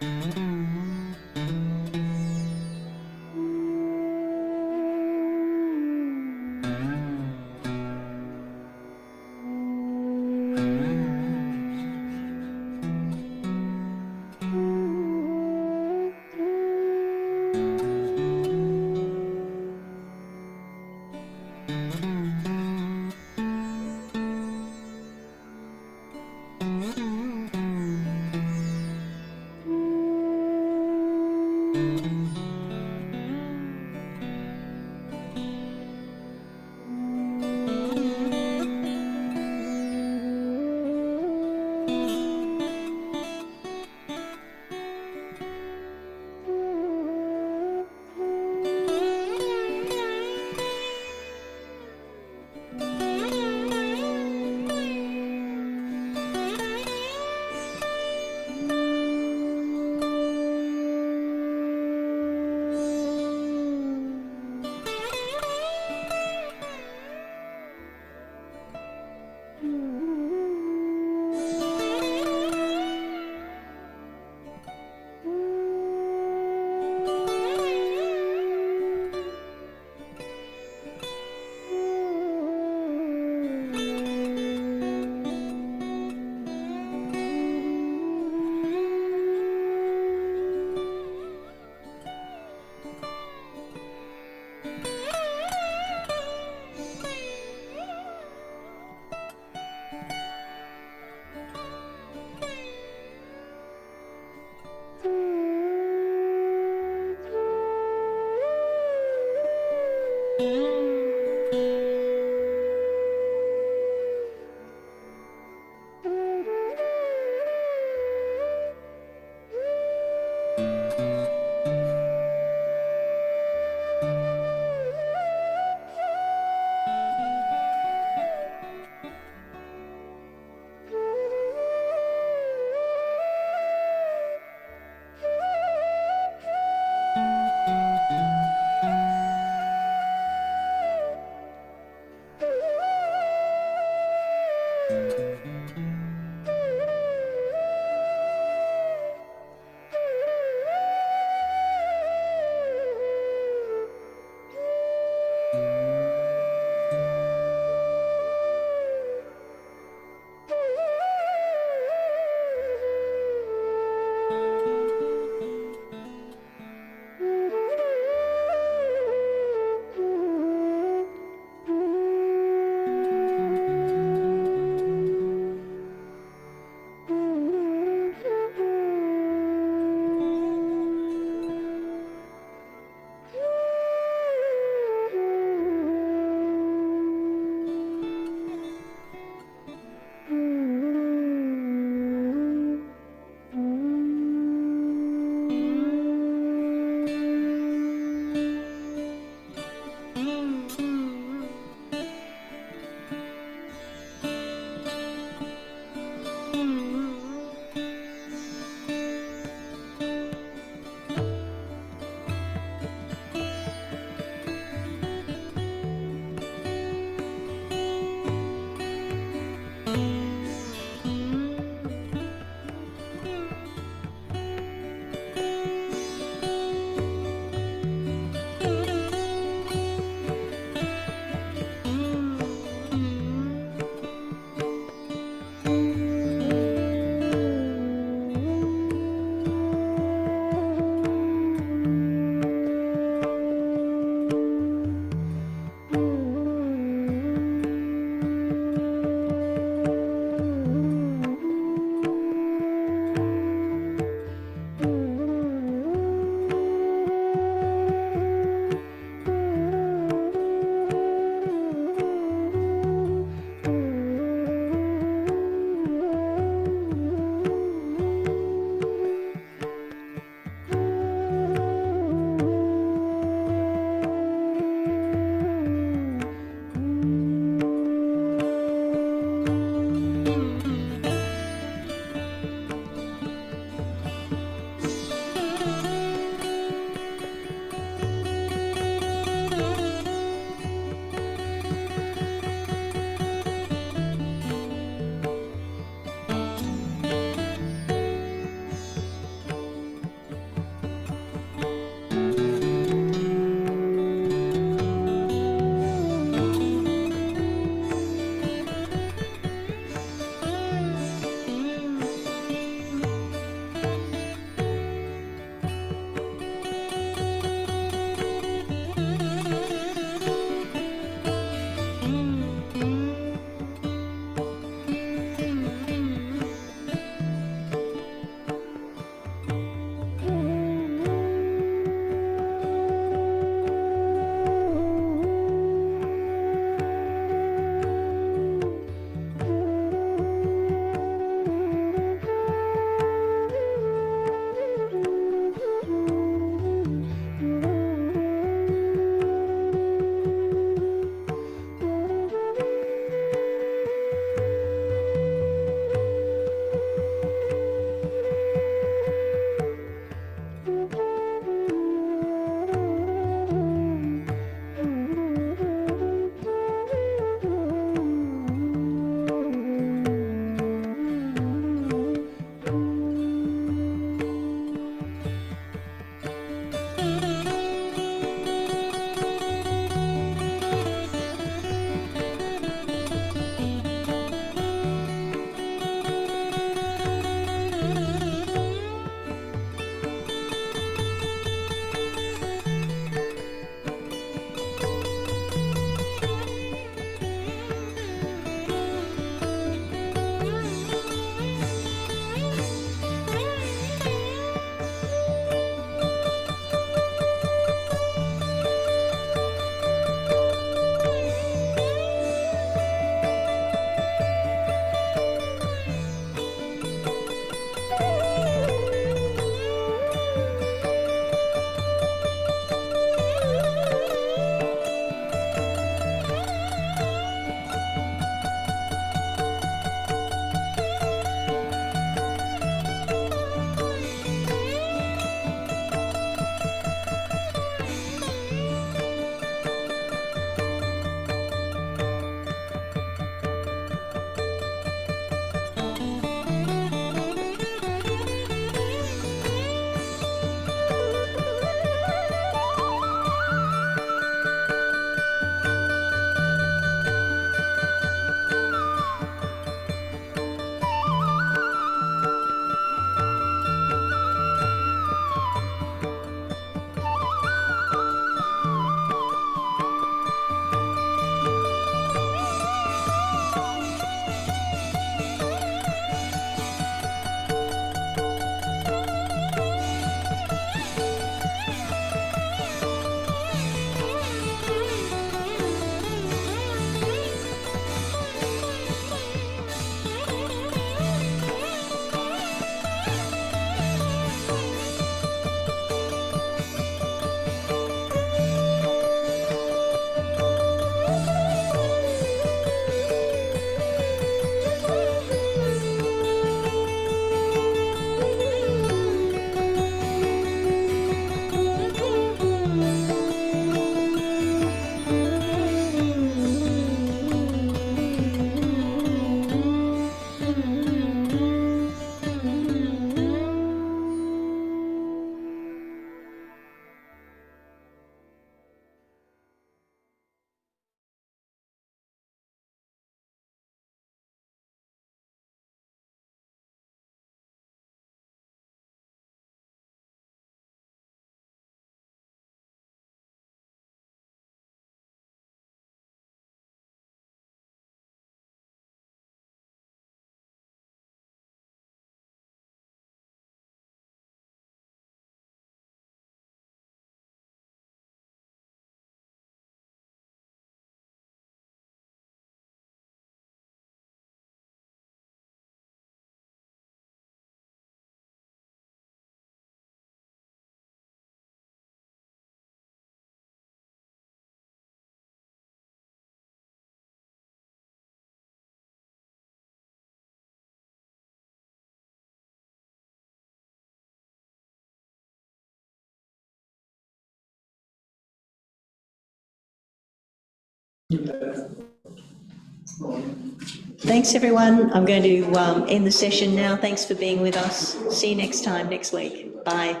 Thanks, everyone. I'm going to end the session now. Thanks for being with us. See you next time, next week. Bye.